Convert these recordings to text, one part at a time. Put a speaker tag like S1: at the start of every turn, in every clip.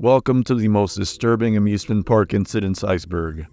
S1: Welcome to the most disturbing amusement park incidents iceberg.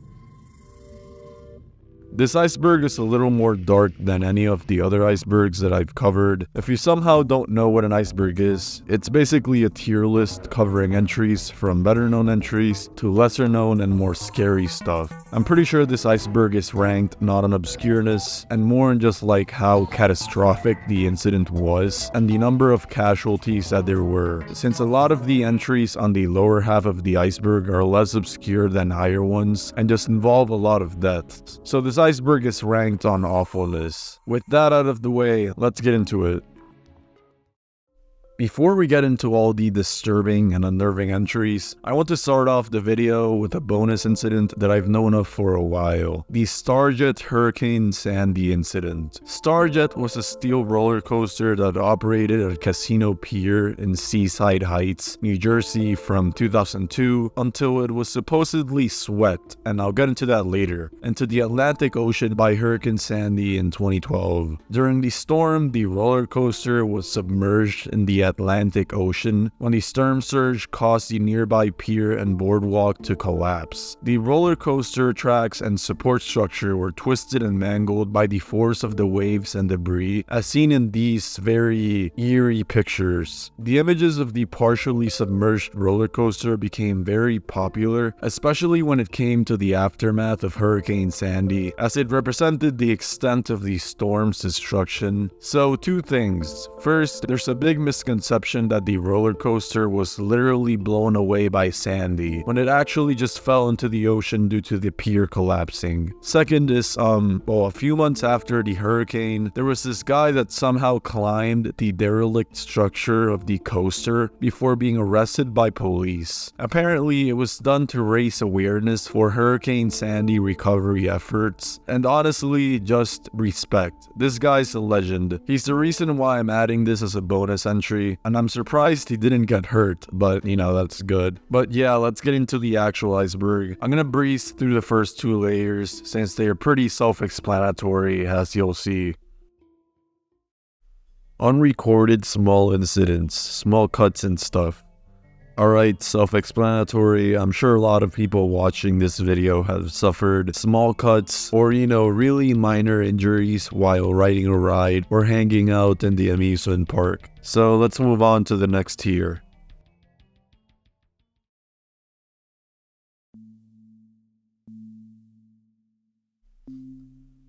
S1: This iceberg is a little more dark than any of the other icebergs that I've covered. If you somehow don't know what an iceberg is, it's basically a tier list covering entries from better known entries to lesser known and more scary stuff. I'm pretty sure this iceberg is ranked not on obscureness and more on just like how catastrophic the incident was and the number of casualties that there were, since a lot of the entries on the lower half of the iceberg are less obscure than higher ones and just involve a lot of deaths. So this iceberg is ranked on awfulness. With that out of the way, let's get into it. Before we get into all the disturbing and unnerving entries, I want to start off the video with a bonus incident that I've known of for a while. The Starjet Hurricane Sandy incident. Starjet was a steel roller coaster that operated at Casino Pier in Seaside Heights, New Jersey from 2002 until it was supposedly swept, and I'll get into that later, into the Atlantic Ocean by Hurricane Sandy in 2012. During the storm, the roller coaster was submerged in the Atlantic Ocean when the storm surge caused the nearby pier and boardwalk to collapse. The roller coaster tracks and support structure were twisted and mangled by the force of the waves and debris, as seen in these very eerie pictures. The images of the partially submerged roller coaster became very popular, especially when it came to the aftermath of Hurricane Sandy, as it represented the extent of the storm's destruction. So, two things. First, there's a big misconception that the roller coaster was literally blown away by Sandy, when it actually just fell into the ocean due to the pier collapsing. Second is, a few months after the hurricane, there was this guy that somehow climbed the derelict structure of the coaster before being arrested by police. Apparently, it was done to raise awareness for Hurricane Sandy recovery efforts, and honestly, just respect. This guy's a legend. He's the reason why I'm adding this as a bonus entry, and I'm surprised he didn't get hurt, but that's good. But yeah, let's get into the actual iceberg. I'm gonna breeze through the first two layers since they are pretty self-explanatory, as you'll see. Unrecorded small incidents, small cuts and stuff. Alright, self-explanatory. I'm sure a lot of people watching this video have suffered small cuts or, really minor injuries while riding a ride or hanging out in the amusement park. So let's move on to the next tier.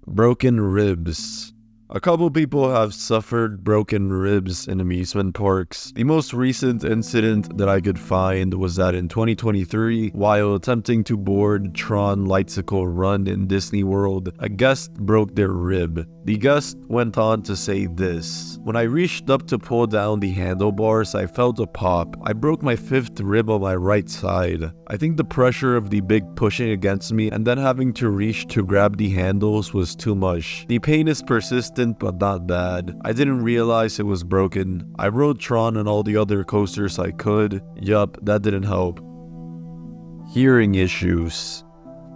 S1: Broken ribs. A couple people have suffered broken ribs in amusement parks. The most recent incident that I could find was that in 2023, while attempting to board Tron Lightcycle Run in Disney World, a guest broke their rib. The guest went on to say this: "When I reached up to pull down the handlebars, I felt a pop. I broke my 5th rib on my right side. I think the pressure of the big pushing against me and then having to reach to grab the handles was too much. The pain is persistent but not bad. I didn't realize it was broken. I rode Tron and all the other coasters I could. Yup, that didn't help." Hearing issues.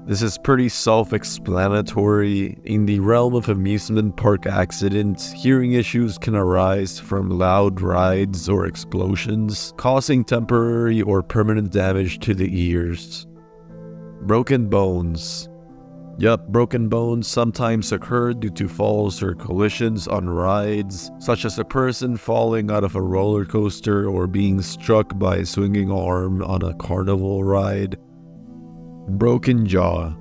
S1: This is pretty self-explanatory. In the realm of amusement park accidents, hearing issues can arise from loud rides or explosions, causing temporary or permanent damage to the ears. Broken bones. Yup, broken bones sometimes occur due to falls or collisions on rides, such as a person falling out of a roller coaster or being struck by a swinging arm on a carnival ride. Broken jaw.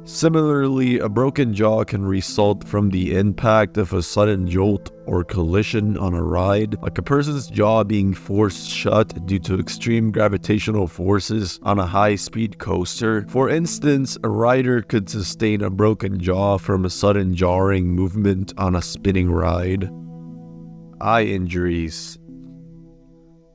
S1: Similarly, a broken jaw can result from the impact of a sudden jolt or collision on a ride, like a person's jaw being forced shut due to extreme gravitational forces on a high-speed coaster. For instance, a rider could sustain a broken jaw from a sudden jarring movement on a spinning ride. Eye injuries.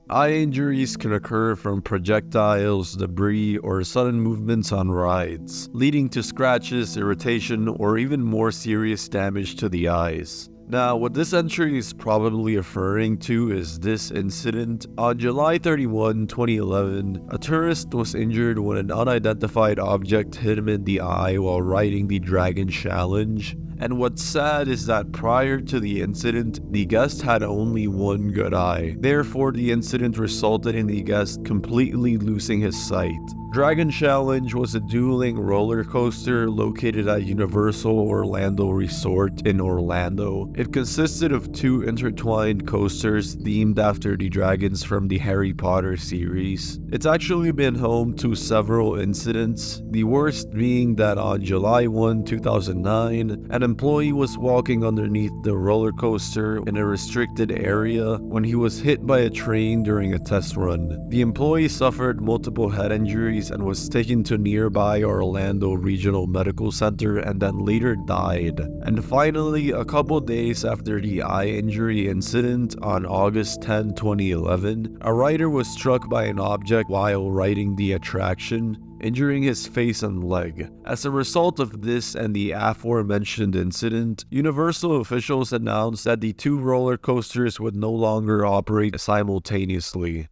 S1: Eye injuries can occur from projectiles, debris, or sudden movements on rides, leading to scratches, irritation, or even more serious damage to the eyes. Now, what this entry is probably referring to is this incident. On July 31, 2011, a tourist was injured when an unidentified object hit him in the eye while riding the Dragon Challenge, And what's sad is that prior to the incident, the guest had only one good eye. Therefore, the incident resulted in the guest completely losing his sight. Dragon Challenge was a dueling roller coaster located at Universal Orlando Resort in Orlando. It consisted of two intertwined coasters themed after the dragons from the Harry Potter series. It's actually been home to several incidents, the worst being that on July 1, 2009, an employee was walking underneath the roller coaster in a restricted area when he was hit by a train during a test run. The employee suffered multiple head injuries and was taken to nearby Orlando Regional Medical Center and then later died. And finally, a couple days after the eye injury incident on August 10, 2011, a rider was struck by an object while riding the attraction, injuring his face and leg. As a result of this and the aforementioned incident, Universal officials announced that the two roller coasters would no longer operate simultaneously.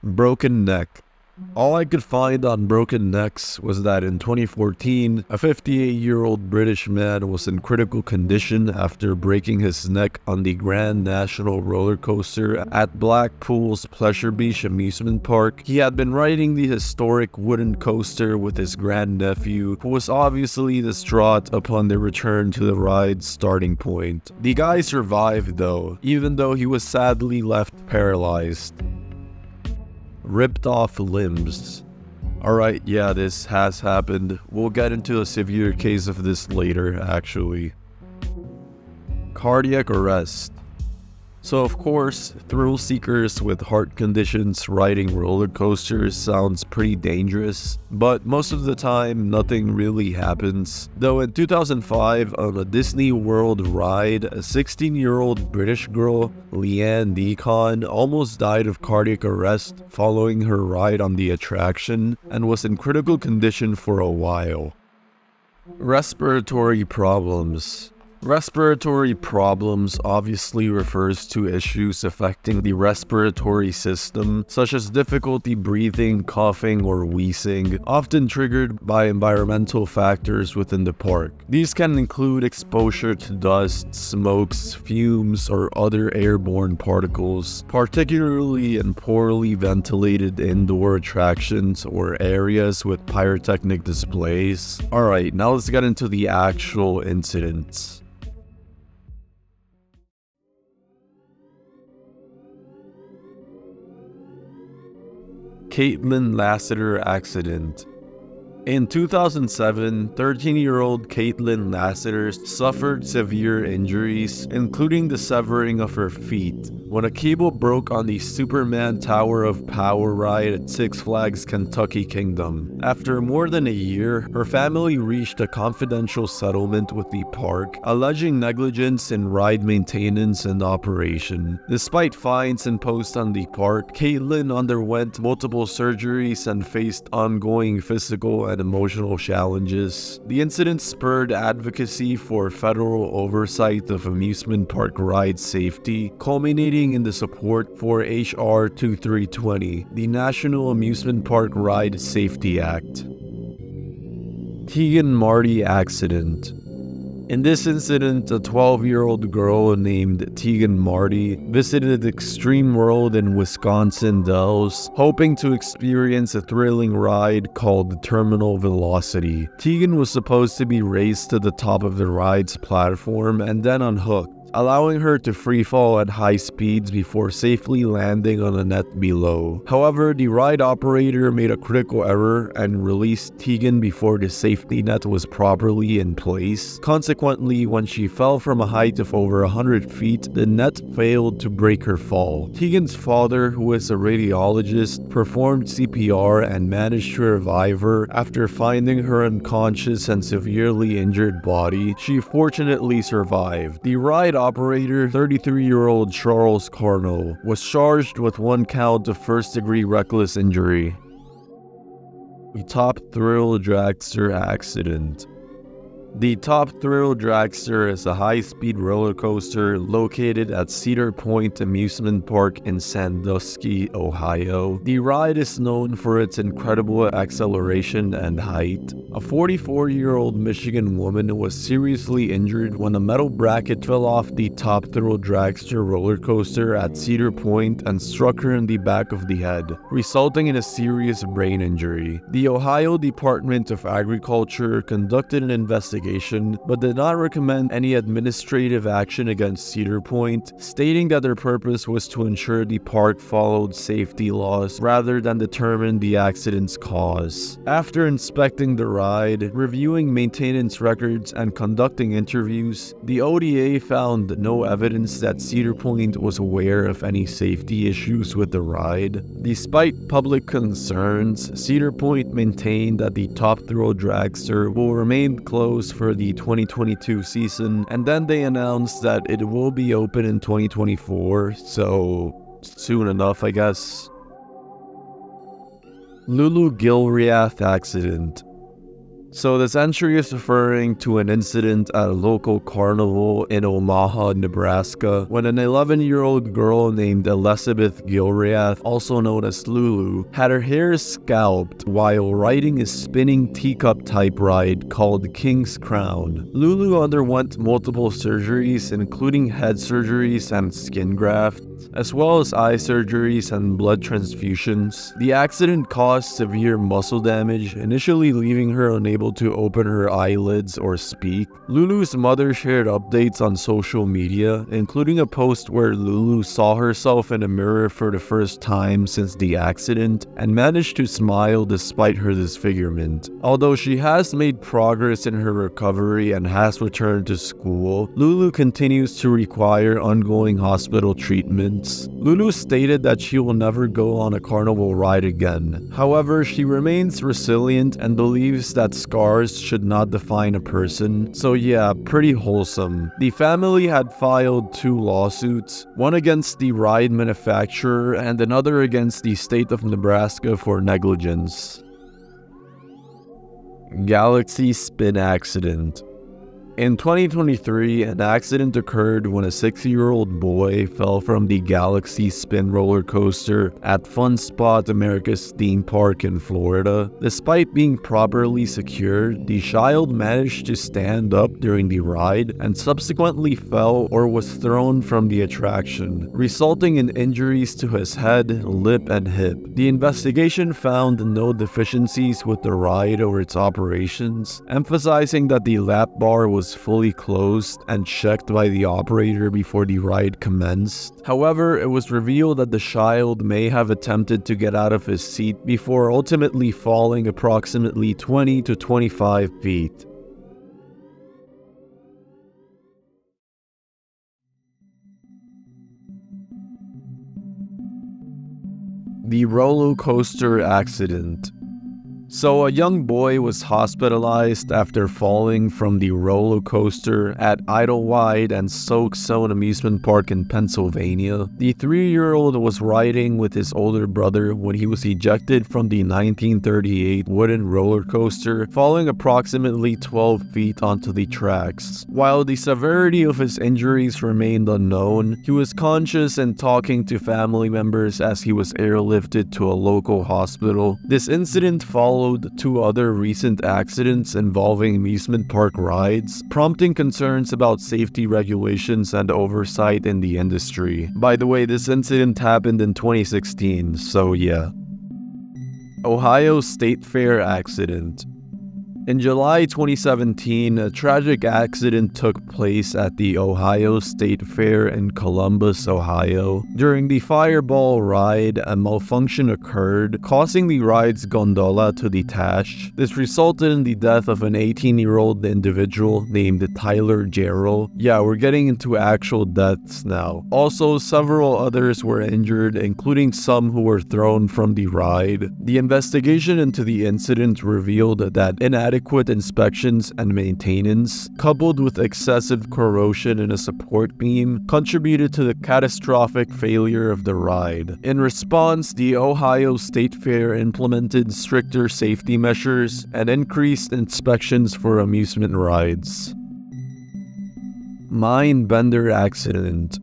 S1: Broken neck. All I could find on broken necks was that in 2014, a 58-year-old British man was in critical condition after breaking his neck on the Grand National roller coaster at Blackpool's Pleasure Beach amusement park. He had been riding the historic wooden coaster with his grandnephew, who was obviously distraught upon their return to the ride's starting point. The guy survived though, even though he was sadly left paralyzed. Ripped off limbs. Alright, yeah, this has happened. We'll get into a severe case of this later, actually. Cardiac arrest. So of course, thrill seekers with heart conditions riding roller coasters sounds pretty dangerous, but most of the time nothing really happens. Though in 2005, on a Disney World ride, a 16-year-old British girl, Leanne Deacon, almost died of cardiac arrest following her ride on the attraction and was in critical condition for a while. Respiratory problems. Respiratory problems obviously refers to issues affecting the respiratory system, such as difficulty breathing, coughing, or wheezing, often triggered by environmental factors within the park. These can include exposure to dust, smokes, fumes, or other airborne particles, particularly in poorly ventilated indoor attractions or areas with pyrotechnic displays. Alright, now let's get into the actual incidents. Caitlin Lassiter accident. In 2007, 13-year-old Caitlin Lassiter suffered severe injuries, including the severing of her feet, when a cable broke on the Superman Tower of Power ride at Six Flags Kentucky Kingdom. After more than a year, her family reached a confidential settlement with the park, alleging negligence in ride maintenance and operation. Despite fines imposed on the park, Caitlin underwent multiple surgeries and faced ongoing physical and emotional challenges. The incident spurred advocacy for federal oversight of amusement park ride safety, culminating in the support for H.R. 2320, the National Amusement Park Ride Safety Act. Tegan Marty accident. In this incident, a 12-year-old girl named Tegan Marty visited Extreme World in Wisconsin Dells, hoping to experience a thrilling ride called Terminal Velocity. Tegan was supposed to be raced to the top of the ride's platform and then unhooked, allowing her to freefall at high speeds before safely landing on a net below. However, the ride operator made a critical error and released Tegan before the safety net was properly in place. Consequently, when she fell from a height of over 100 feet, the net failed to break her fall. Tegan's father, who is a radiologist, performed CPR and managed to revive her. After finding her unconscious and severely injured body, she fortunately survived. The ride operator, 33-year-old Charles Carnell, was charged with one count of first-degree reckless injury. The top thrill dragster accident. The Top Thrill Dragster is a high-speed roller coaster located at Cedar Point Amusement Park in Sandusky, Ohio. The ride is known for its incredible acceleration and height. A 44-year-old Michigan woman was seriously injured when a metal bracket fell off the Top Thrill Dragster roller coaster at Cedar Point and struck her in the back of the head, resulting in a serious brain injury. The Ohio Department of Agriculture conducted an investigation but did not recommend any administrative action against Cedar Point, stating that their purpose was to ensure the park followed safety laws rather than determine the accident's cause. After inspecting the ride, reviewing maintenance records, and conducting interviews, the ODA found no evidence that Cedar Point was aware of any safety issues with the ride. Despite public concerns, Cedar Point maintained that the Top Thrill Dragster will remain closed for the 2022 season, and then they announced that it will be open in 2024, so soon enough, I guess. Lulu Gilreath accident. So this entry is referring to an incident at a local carnival in Omaha, Nebraska, when an 11-year-old girl named Elizabeth Gilreath, also known as Lulu, had her hair scalped while riding a spinning teacup-type ride called King's Crown. Lulu underwent multiple surgeries, including head surgeries and skin grafts, as well as eye surgeries and blood transfusions. The accident caused severe muscle damage, initially leaving her unable to open her eyelids or speak. Lulu's mother shared updates on social media, including a post where Lulu saw herself in a mirror for the first time since the accident and managed to smile despite her disfigurement. Although she has made progress in her recovery and has returned to school, Lulu continues to require ongoing hospital treatment. Lulu stated that she will never go on a carnival ride again. However, she remains resilient and believes that scars should not define a person. So yeah, pretty wholesome. The family had filed 2 lawsuits, one against the ride manufacturer and another against the state of Nebraska for negligence. Galaxy Spin accident. In 2023, an accident occurred when a 6-year-old boy fell from the Galaxy Spin roller coaster at Fun Spot America's theme park in Florida. Despite being properly secured, the child managed to stand up during the ride and subsequently fell or was thrown from the attraction, resulting in injuries to his head, lip, and hip. The investigation found no deficiencies with the ride or its operations, emphasizing that the lap bar was fully closed and checked by the operator before the ride commenced. However, it was revealed that the child may have attempted to get out of his seat before ultimately falling approximately 20 to 25 feet. The roller coaster accident. So a young boy was hospitalized after falling from the roller coaster at Idlewild and Soak Zone Amusement Park in Pennsylvania. The 3-year-old was riding with his older brother when he was ejected from the 1938 wooden roller coaster, falling approximately 12 feet onto the tracks. While the severity of his injuries remained unknown, he was conscious and talking to family members as he was airlifted to a local hospital. This incident followed 2 other recent accidents involving amusement park rides, prompting concerns about safety regulations and oversight in the industry. By the way, this incident happened in 2016, so yeah. Ohio State Fair accident. In July 2017, a tragic accident took place at the Ohio State Fair in Columbus, Ohio. During the Fireball ride, a malfunction occurred, causing the ride's gondola to detach. This resulted in the death of an 18-year-old individual named Tyler Jarrell. Yeah, we're getting into actual deaths now. Also, several others were injured, including some who were thrown from the ride. The investigation into the incident revealed that inadequate inadequate inspections and maintenance, coupled with excessive corrosion in a support beam, contributed to the catastrophic failure of the ride. In response, the Ohio State Fair implemented stricter safety measures and increased inspections for amusement rides. Mindbender accident.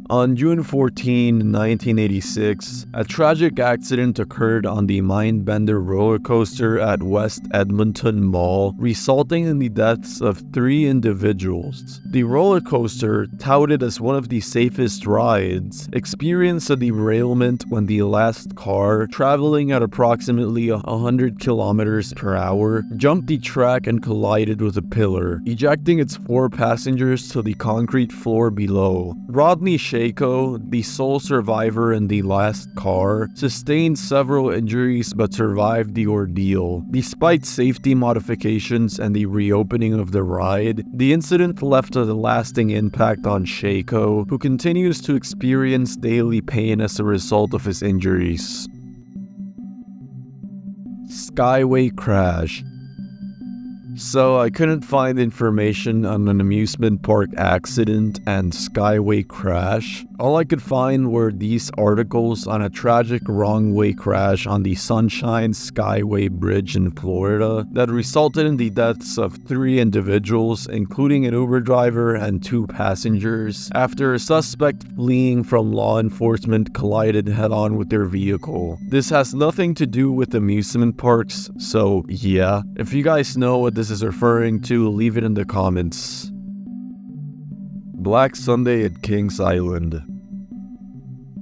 S1: On June 14, 1986, a tragic accident occurred on the Mindbender roller coaster at West Edmonton Mall, resulting in the deaths of 3 individuals. The roller coaster, touted as one of the safest rides, experienced a derailment when the last car, traveling at approximately 100 kilometers per hour, jumped the track and collided with a pillar, ejecting its 4 passengers to the concrete floor below. Rodney Shako, the sole survivor in the last car, sustained several injuries but survived the ordeal. Despite safety modifications and the reopening of the ride, the incident left a lasting impact on Shako, who continues to experience daily pain as a result of his injuries. Skyway crash. So I couldn't find information on an amusement park accident and Skyway crash. All I could find were these articles on a tragic wrong-way crash on the Sunshine Skyway Bridge in Florida that resulted in the deaths of 3 individuals, including an Uber driver and 2 passengers, after a suspect fleeing from law enforcement collided head-on with their vehicle. This has nothing to do with amusement parks, so yeah. If you guys know what this is referring to, leave it in the comments. Black Sunday at Kings Island.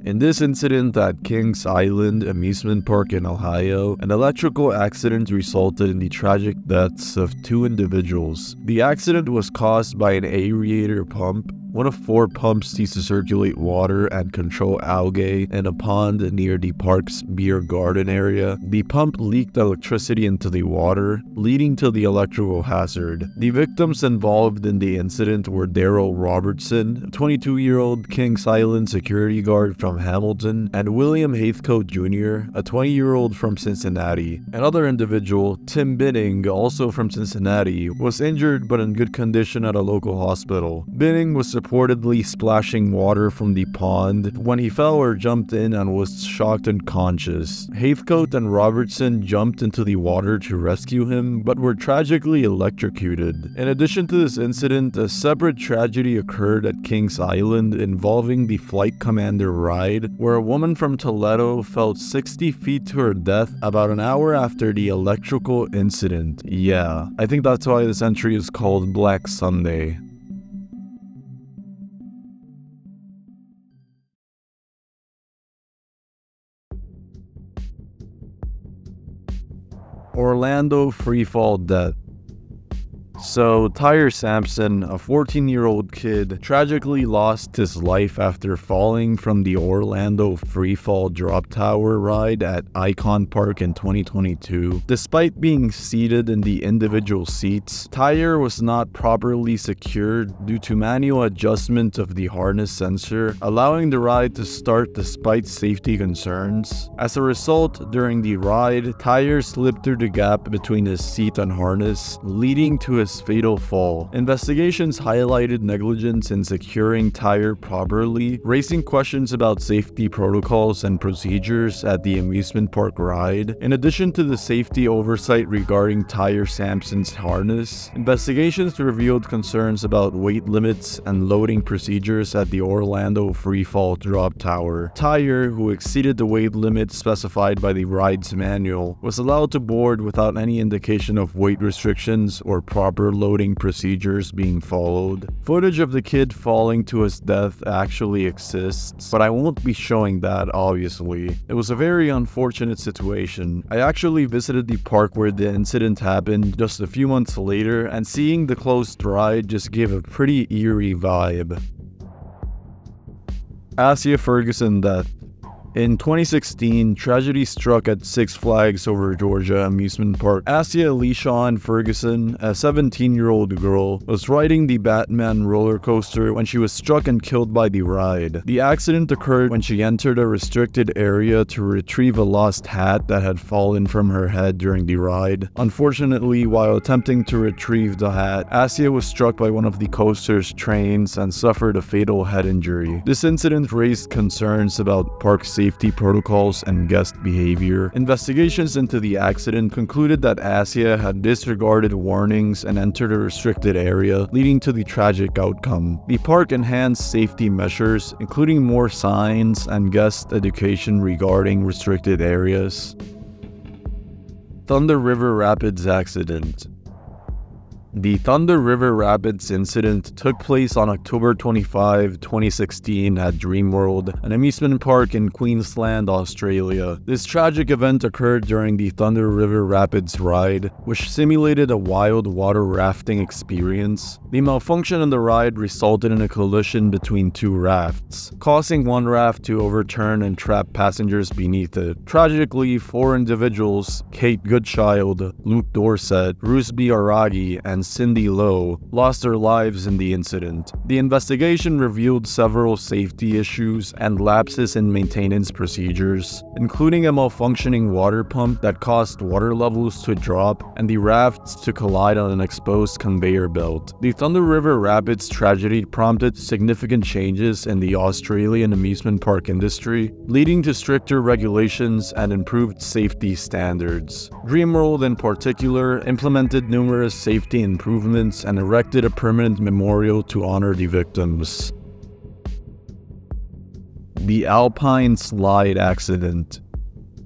S1: In this incident at Kings Island Amusement Park in Ohio, an electrical accident resulted in the tragic deaths of 2 individuals. The accident was caused by an aerator pump, one of 4 pumps used to circulate water and control algae in a pond near the park's beer garden area. The pump leaked electricity into the water, leading to the electrical hazard. The victims involved in the incident were Daryl Robertson, a 22-year-old Kings Island security guard from Hamilton, and William Heathcote Jr., a 20-year-old from Cincinnati. Another individual, Tim Binning, also from Cincinnati, was injured but in good condition at a local hospital. Binning was reportedly splashing water from the pond when he fell or jumped in and was shocked unconscious. Heathcote and Robertson jumped into the water to rescue him, but were tragically electrocuted. In addition to this incident, a separate tragedy occurred at Kings Island involving the Flight Commander ride, where a woman from Toledo fell 60 feet to her death about an hour after the electrical incident. Yeah, I think that's why this entry is called Black Sunday. Orlando freefall death. So, Tyre Sampson, a 14-year-old kid, tragically lost his life after falling from the Orlando Freefall Drop Tower ride at Icon Park in 2022. Despite being seated in the individual seats, Tyre was not properly secured due to manual adjustment of the harness sensor, allowing the ride to start despite safety concerns. As a result, during the ride, Tyre slipped through the gap between his seat and harness, leading to his fatal fall. Investigations highlighted negligence in securing Tyre properly, raising questions about safety protocols and procedures at the amusement park ride. In addition to the safety oversight regarding Tyre Sampson's harness, investigations revealed concerns about weight limits and loading procedures at the Orlando Freefall Drop Tower. Tyre, who exceeded the weight limit specified by the ride's manual, was allowed to board without any indication of weight restrictions or proper loading procedures being followed. Footage of the kid falling to his death actually exists, but I won't be showing that, obviously. It was a very unfortunate situation. I actually visited the park where the incident happened just a few months later, and seeing the closed ride just gave a pretty eerie vibe. Asia Ferguson death. In 2016, tragedy struck at Six Flags Over Georgia amusement park. Assia LeSean Ferguson, a 17-year-old girl, was riding the Batman roller coaster when she was struck and killed by the ride. The accident occurred when she entered a restricted area to retrieve a lost hat that had fallen from her head during the ride. Unfortunately, while attempting to retrieve the hat, Assia was struck by one of the coaster's trains and suffered a fatal head injury. This incident raised concerns about park safety protocols and guest behavior. Investigations into the accident concluded that Assia had disregarded warnings and entered a restricted area, leading to the tragic outcome. The park enhanced safety measures, including more signs and guest education regarding restricted areas. Thunder River Rapids accident. The Thunder River Rapids incident took place on October 25, 2016 at Dreamworld, an amusement park in Queensland, Australia. This tragic event occurred during the Thunder River Rapids ride, which simulated a wild water rafting experience. The malfunction on the ride resulted in a collision between two rafts, causing one raft to overturn and trap passengers beneath it. Tragically, 4 individuals, Kate Goodchild, Luke Dorset, Rusby Aragi, and Cindy Lowe, lost their lives in the incident. The investigation revealed several safety issues and lapses in maintenance procedures, including a malfunctioning water pump that caused water levels to drop and the rafts to collide on an exposed conveyor belt. The Thunder River Rapids tragedy prompted significant changes in the Australian amusement park industry, leading to stricter regulations and improved safety standards. Dreamworld in particular implemented numerous safety improvements and erected a permanent memorial to honor the victims. The Alpine Slide accident.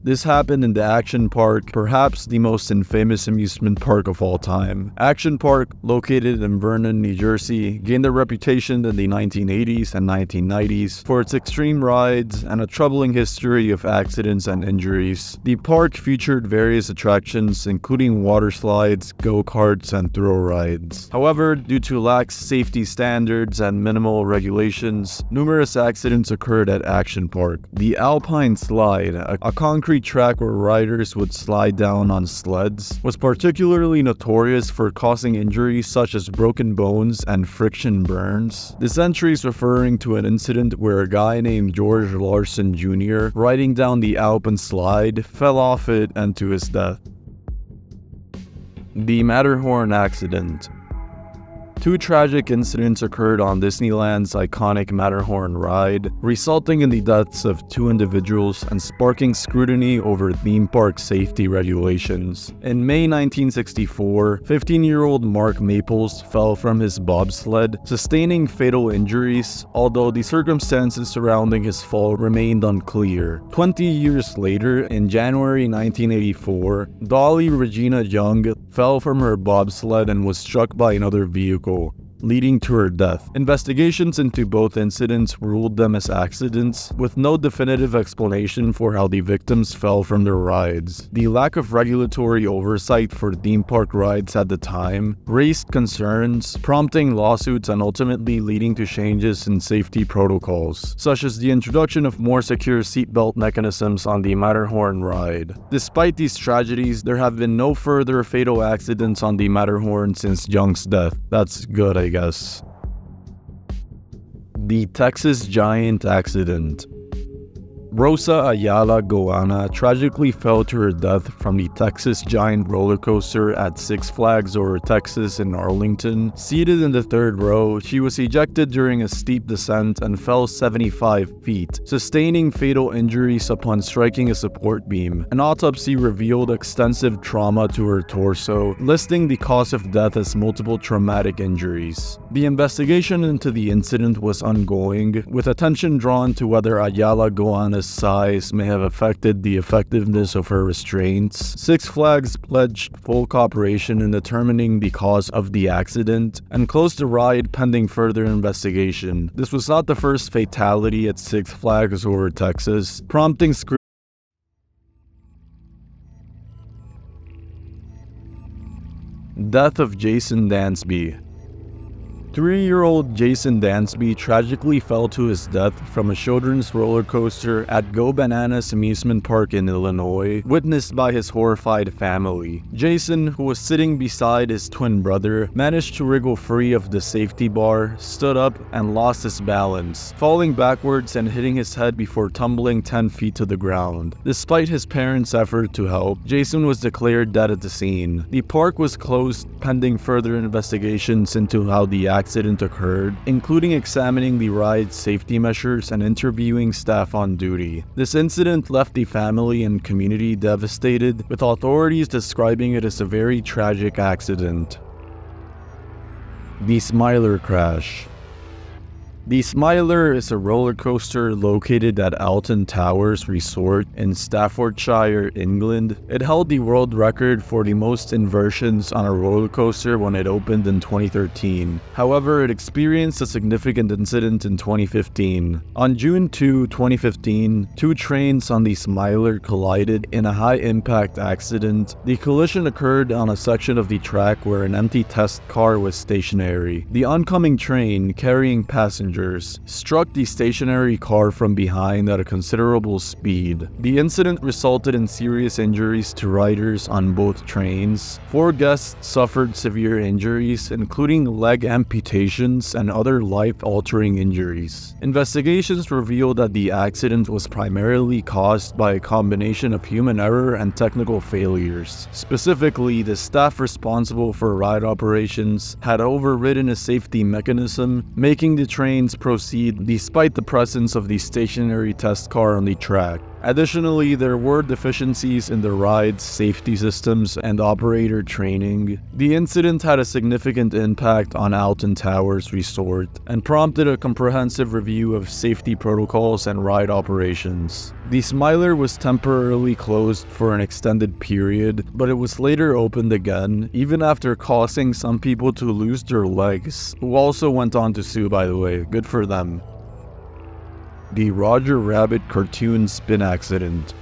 S1: This happened in the Action Park, perhaps the most infamous amusement park of all time. Action Park, located in Vernon, New Jersey, gained a reputation in the 1980s and 1990s for its extreme rides and a troubling history of accidents and injuries. The park featured various attractions, including water slides, go-karts, and thrill rides. However, due to lax safety standards and minimal regulations, numerous accidents occurred at Action Park. The Alpine Slide, a concrete track where riders would slide down on sleds, was particularly notorious for causing injuries such as broken bones and friction burns. This entry is referring to an incident where a guy named George Larson Jr., riding down the Alpine Slide, fell off it and to his death. The Matterhorn accident. 2 tragic incidents occurred on Disneyland's iconic Matterhorn ride, resulting in the deaths of 2 individuals and sparking scrutiny over theme park safety regulations. In May 1964, 15-year-old Mark Maples fell from his bobsled, sustaining fatal injuries, although the circumstances surrounding his fall remained unclear. 20 years later, in January 1984, Dolly Regina Young fell from her bobsled and was struck by another vehicle, leading to her death. Investigations into both incidents ruled them as accidents, with no definitive explanation for how the victims fell from their rides. The lack of regulatory oversight for theme park rides at the time raised concerns, prompting lawsuits and ultimately leading to changes in safety protocols, such as the introduction of more secure seatbelt mechanisms on the Matterhorn ride. Despite these tragedies, there have been no further fatal accidents on the Matterhorn since Young's death. That's good, I guess. The Texas Giant accident. Rosa Ayala Goana tragically fell to her death from the Texas Giant roller coaster at Six Flags Over Texas in Arlington. Seated in the 3rd row, she was ejected during a steep descent and fell 75 feet, sustaining fatal injuries upon striking a support beam. An autopsy revealed extensive trauma to her torso, listing the cause of death as multiple traumatic injuries. The investigation into the incident was ongoing, with attention drawn to whether Ayala Goana's size may have affected the effectiveness of her restraints. Six Flags pledged full cooperation in determining the cause of the accident and closed the ride pending further investigation. This was not the first fatality at Six Flags Over Texas, prompting scrutiny. Death of Jason Dansby. 3-year-old Jason Dansby tragically fell to his death from a children's roller coaster at Go Bananas amusement park in Illinois, witnessed by his horrified family. Jason, who was sitting beside his twin brother, managed to wriggle free of the safety bar, stood up, and lost his balance, falling backwards and hitting his head before tumbling 10 feet to the ground. Despite his parents' effort to help, Jason was declared dead at the scene. The park was closed pending further investigations into how the accident occurred, including examining the ride's safety measures and interviewing staff on duty. This incident left the family and community devastated, with authorities describing it as a very tragic accident. The Smiler Crash. The Smiler is a roller coaster located at Alton Towers Resort in Staffordshire, England. It held the world record for the most inversions on a roller coaster when it opened in 2013. However, it experienced a significant incident in 2015. On June 2, 2015, two trains on the Smiler collided in a high-impact accident. The collision occurred on a section of the track where an empty test car was stationary. The oncoming train, carrying passengers, struck the stationary car from behind at a considerable speed. The incident resulted in serious injuries to riders on both trains. 4 guests suffered severe injuries, including leg amputations and other life-altering injuries. Investigations revealed that the accident was primarily caused by a combination of human error and technical failures. Specifically, the staff responsible for ride operations had overridden a safety mechanism, making the train proceed despite the presence of the stationary test car on the track. Additionally, there were deficiencies in the ride's safety systems and operator training. The incident had a significant impact on Alton Towers Resort and prompted a comprehensive review of safety protocols and ride operations. The Smiler was temporarily closed for an extended period, but it was later opened again, even after causing some people to lose their legs, who also went on to sue, by the way. Good for them. The Roger Rabbit cartoon spin accident.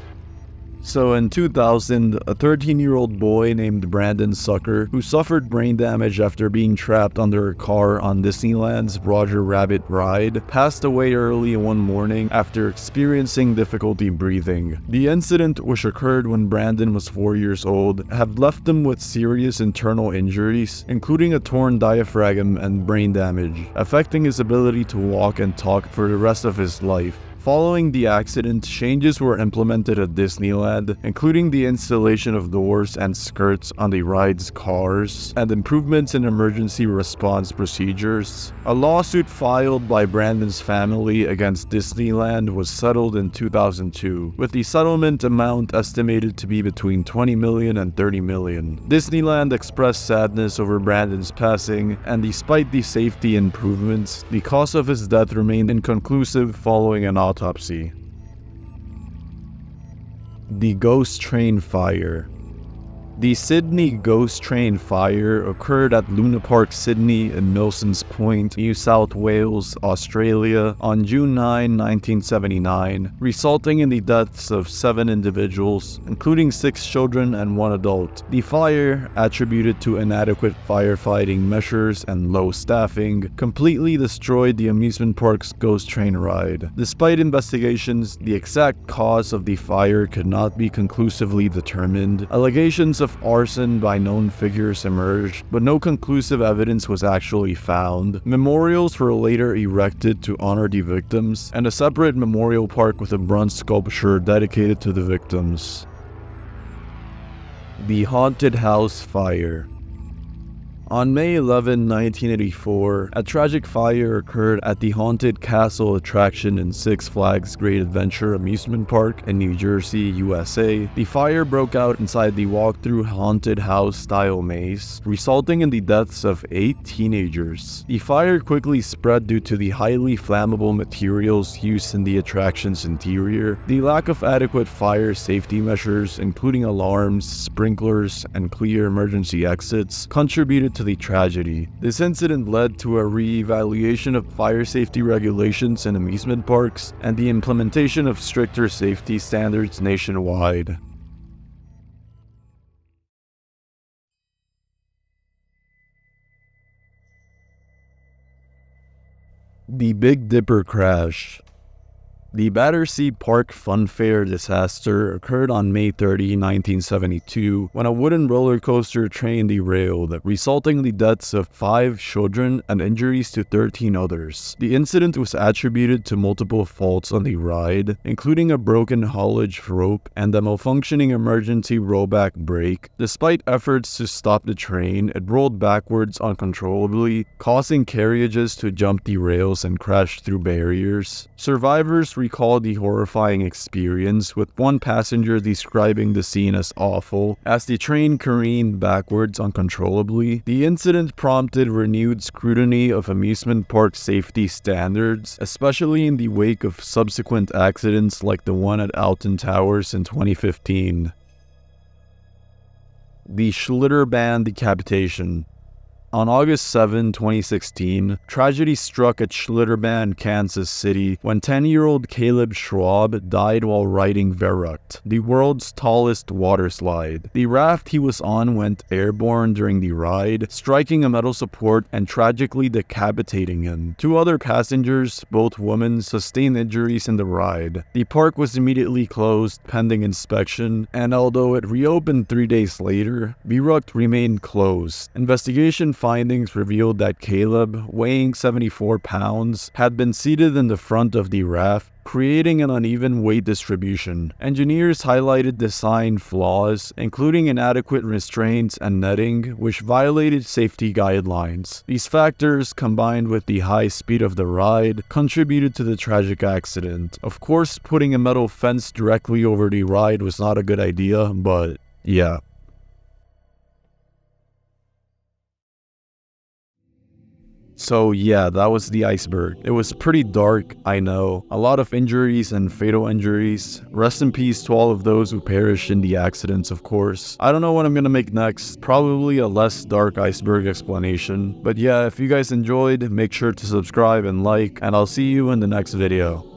S1: So in 2000, a 13-year-old boy named Brandon Sucker, who suffered brain damage after being trapped under a car on Disneyland's Roger Rabbit ride, passed away early one morning after experiencing difficulty breathing. The incident, which occurred when Brandon was 4 years old, had left him with serious internal injuries, including a torn diaphragm and brain damage, affecting his ability to walk and talk for the rest of his life. Following the accident, changes were implemented at Disneyland, including the installation of doors and skirts on the ride's cars, and improvements in emergency response procedures. A lawsuit filed by Brandon's family against Disneyland was settled in 2002, with the settlement amount estimated to be between $20 million and $30 million. Disneyland expressed sadness over Brandon's passing, and despite the safety improvements, the cause of his death remained inconclusive following an autopsy. The Ghost Train Fire. The Sydney Ghost Train Fire occurred at Luna Park, Sydney in Milsons Point, New South Wales, Australia on June 9, 1979, resulting in the deaths of 7 individuals, including 6 children and 1 adult. The fire, attributed to inadequate firefighting measures and low staffing, completely destroyed the amusement park's ghost train ride. Despite investigations, the exact cause of the fire could not be conclusively determined. Allegations of arson by known figures emerged, but no conclusive evidence was actually found. Memorials were later erected to honor the victims, and a separate memorial park with a bronze sculpture dedicated to the victims. The Haunted House Fire. On May 11, 1984, a tragic fire occurred at the Haunted Castle attraction in Six Flags Great Adventure amusement park in New Jersey, USA. The fire broke out inside the walk-through haunted house-style maze, resulting in the deaths of 8 teenagers. The fire quickly spread due to the highly flammable materials used in the attraction's interior. The lack of adequate fire safety measures, including alarms, sprinklers, and clear emergency exits, contributed to the tragedy. This incident led to a re-evaluation of fire safety regulations in amusement parks and the implementation of stricter safety standards nationwide. The Big Dipper crash. The Battersea Park Funfair disaster occurred on May 30, 1972, when a wooden roller coaster train derailed, resulting in the deaths of 5 children and injuries to 13 others. The incident was attributed to multiple faults on the ride, including a broken haulage rope and a malfunctioning emergency rollback brake. Despite efforts to stop the train, it rolled backwards uncontrollably, causing carriages to jump the rails and crash through barriers. Survivors recalled the horrifying experience, with one passenger describing the scene as awful as the train careened backwards uncontrollably. The incident prompted renewed scrutiny of amusement park safety standards, especially in the wake of subsequent accidents like the one at Alton Towers in 2015. The Schlitterbahn decapitation. On August 7, 2016, tragedy struck at Schlitterbahn, Kansas City, when 10-year-old Caleb Schwab died while riding Verrückt, the world's tallest water slide. The raft he was on went airborne during the ride, striking a metal support and tragically decapitating him. 2 other passengers, both women, sustained injuries in the ride. The park was immediately closed pending inspection, and although it reopened 3 days later, Verrückt remained closed. Investigation findings revealed that Caleb, weighing 74 pounds, had been seated in the front of the raft, creating an uneven weight distribution. Engineers highlighted design flaws, including inadequate restraints and netting, which violated safety guidelines. These factors, combined with the high speed of the ride, contributed to the tragic accident. Of course, putting a metal fence directly over the ride was not a good idea, but yeah. So yeah, that was the iceberg. It was pretty dark, I know. A lot of injuries and fatal injuries. Rest in peace to all of those who perished in the accidents, of course. I don't know what I'm gonna make next. Probably a less dark iceberg explanation. But yeah, if you guys enjoyed, make sure to subscribe and like, and I'll see you in the next video.